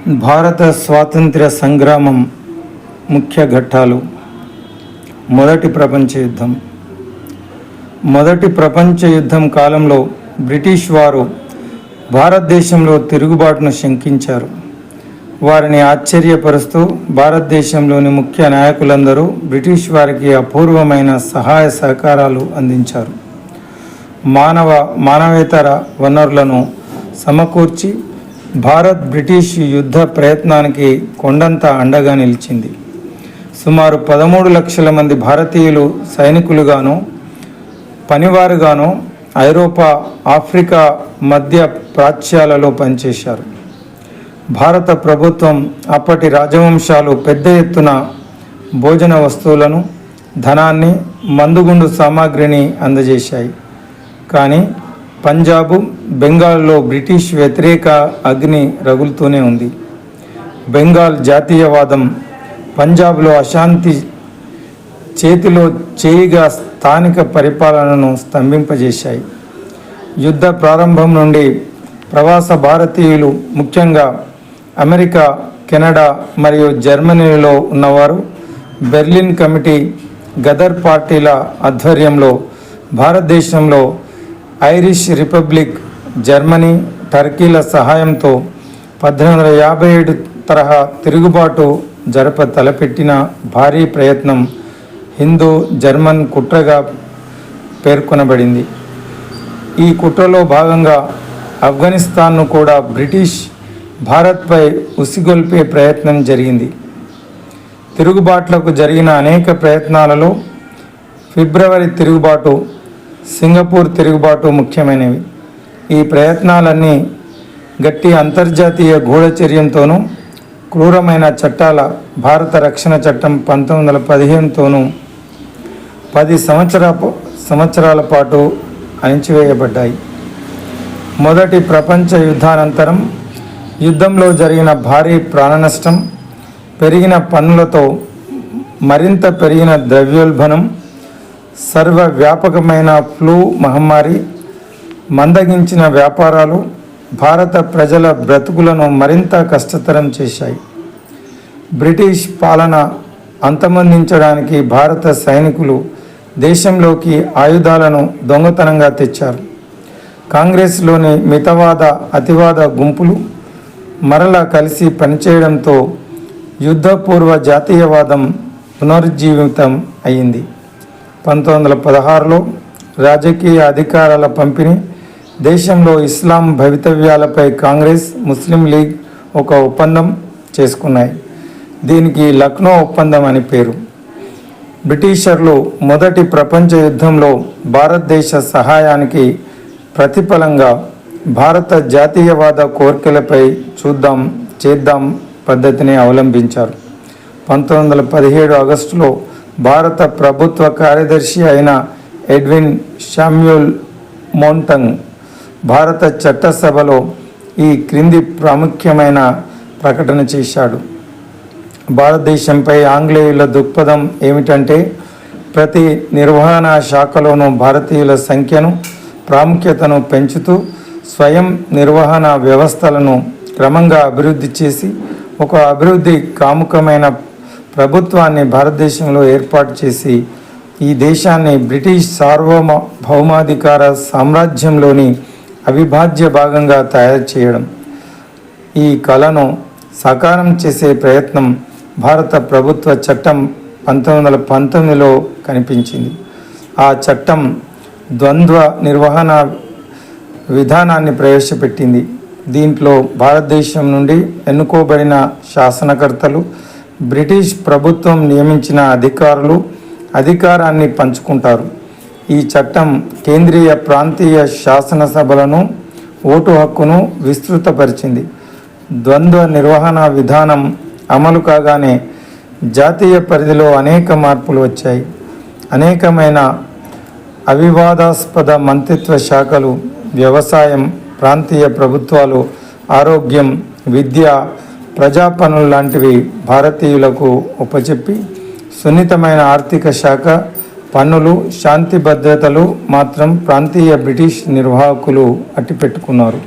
భారత స్వాతంత్ర్య సంగ్రామం ముఖ్య ఘట్టాలు. మొదటి ప్రపంచ యుద్ధం. మొదటి ప్రపంచ యుద్ధం కాలంలో బ్రిటిష్ వారు భారతదేశంలో తిరుగుబాటును శంకించారు. వారిని ఆశ్చర్యపరుస్తూ భారతదేశంలోని ముఖ్య నాయకులందరూ బ్రిటిష్ వారికి అపూర్వమైన సహాయ సహకారాలు అందించారు. మానవేతర వనరులను సమకూర్చి భారత్ బ్రిటిష్ యుద్ధ ప్రయత్నానికి కొండంత అండగా నిలిచింది. సుమారు 13 లక్షల మంది భారతీయులు సైనికులుగాను పనివారుగాను ఐరోపా, ఆఫ్రికా, మధ్య ప్రాచ్యాలలో పనిచేశారు. భారత ప్రభుత్వం అప్పటి రాజవంశాలు పెద్ద ఎత్తున భోజన వస్తువులను, ధనాన్ని, మందుగుండు సామాగ్రిని అందజేశాయి. కానీ పంజాబు, బెంగాల్లో బ్రిటిష్ వ్యతిరేక అగ్ని రగులుతూనే ఉంది. బెంగాల్ జాతీయవాదం, పంజాబ్లో అశాంతి చేతిలో చేయిగా స్థానిక పరిపాలనను స్తంభింపజేశాయి. యుద్ధ ప్రారంభం నుండి ప్రవాస భారతీయులు, ముఖ్యంగా అమెరికా, కెనడా మరియు జర్మనీలో ఉన్నవారు బెర్లిన్ కమిటీ, గదర్ పార్టీల ఆధ్వర్యంలో భారతదేశంలో ఐరిష్ రిపబ్లిక్, జర్మనీ, టర్కీల సహాయంతో 1857 తరహా తిరుగుబాటు జరప తలపెట్టిన భారీ ప్రయత్నం హిందూ జర్మన్ కుట్రగా పేర్కొనబడింది. ఈ కుట్రలో భాగంగా ఆఫ్ఘనిస్తాన్ను కూడా బ్రిటిష్ భారత్పై ఉసిగొల్పే ప్రయత్నం జరిగింది. తిరుగుబాట్లకు జరిగిన అనేక ప్రయత్నాలలో ఫిబ్రవరి తిరుగుబాటు, సింగపూర్ తిరుగుబాటు ముఖ్యమైనవి. ఈ ప్రయత్నాలన్నీ గట్టి అంతర్జాతీయ గూఢచర్యంతోనూ, క్రూరమైన చట్టాల భారత రక్షణ చట్టం 1915తోనూ 10 సంవత్సరాల పాటు అణిచివేయబడ్డాయి. మొదటి ప్రపంచ యుద్ధానంతరం యుద్ధంలో జరిగిన భారీ ప్రాణనష్టం, పెరిగిన పన్నులతో మరింత పెరిగిన ద్రవ్యోల్బణం, సర్వవ్యాపకమైన ఫ్లూ మహమ్మారి, మందగించిన వ్యాపారాలు భారత ప్రజల బ్రతుకులను మరింత కష్టతరం చేశాయి. బ్రిటిష్ పాలన అంతమొందించడానికి భారత సైనికులు దేశంలోకి ఆయుధాలను దొంగతనంగా తెచ్చారు. కాంగ్రెస్లోని మితవాద, అతివాద గుంపులు మరలా కలిసి పనిచేయడంతో యుద్ధపూర్వ జాతీయవాదం పునరుజ్జీవితం అయింది. 1916లో రాజకీయ అధికారాల పంపిణీ, దేశంలో ఇస్లాం భవితవ్యాలపై కాంగ్రెస్, ముస్లిం లీగ్ ఒక ఒప్పందం చేసుకున్నాయి. దీనికి లక్నో ఒప్పందం అని పేరు. బ్రిటిషర్లు మొదటి ప్రపంచ యుద్ధంలో భారతదేశ సహాయానికి ప్రతిఫలంగా భారత జాతీయవాద కోర్కెలపై చేద్దాం పద్ధతిని అవలంబించారు. 1917 ఆగస్టులో భారత ప్రభుత్వ కార్యదర్శి అయిన ఎడ్విన్ శామ్యూల్ మోంటంగ్ భారత చట్టసభలో ఈ క్రింది ప్రాముఖ్యమైన ప్రకటన చేశాడు. భారతదేశంపై ఆంగ్లేయుల దృక్పథం ఏమిటంటే, ప్రతి నిర్వహణ శాఖలోనూ భారతీయుల సంఖ్యను, ప్రాముఖ్యతను పెంచుతూ స్వయం నిర్వహణ వ్యవస్థలను క్రమంగా అభివృద్ధి చేసి ఒక అభివృద్ధి కాముకమైన ప్రభుత్వాన్ని భారతదేశంలో ఏర్పాటు చేసి ఈ దేశాన్ని బ్రిటిష్ సార్వభౌమాధికార సామ్రాజ్యంలోని అవిభాజ్య భాగంగా తయారు చేయడం. ఈ కళను సాకారం చేసే ప్రయత్నం భారత ప్రభుత్వ చట్టం 1919లో కనిపించింది. ఆ చట్టం ద్వంద్వ నిర్వహణ విధానాన్ని ప్రవేశపెట్టింది. దీంట్లో భారతదేశం నుండి ఎన్నుకోబడిన శాసనకర్తలు, బ్రిటిష్ ప్రభుత్వం నియమించిన అధికారులు అధికారాన్ని పంచుకుంటారు. ఈ చట్టం కేంద్రీయ, ప్రాంతీయ శాసనసభలను, ఓటు హక్కును విస్తృతపరిచింది. ద్వంద్వ నిర్వహణ విధానం అమలు కాగానే జాతీయ పరిధిలో అనేక మార్పులు వచ్చాయి. అనేకమైన అవివాదాస్పద మంత్రిత్వ శాఖలు, వ్యవసాయం, ప్రాంతీయ ప్రభుత్వాలు, ఆరోగ్యం, విద్య, ప్రజా పనులు లాంటివి భారతీయులకు ఉపచెప్పి సున్నితమైన ఆర్థిక శాఖ, పన్నులు, శాంతి భద్రతలు మాత్రం ప్రాంతీయ బ్రిటిష్ నిర్వాహకులు అట్టిపెట్టుకున్నారు.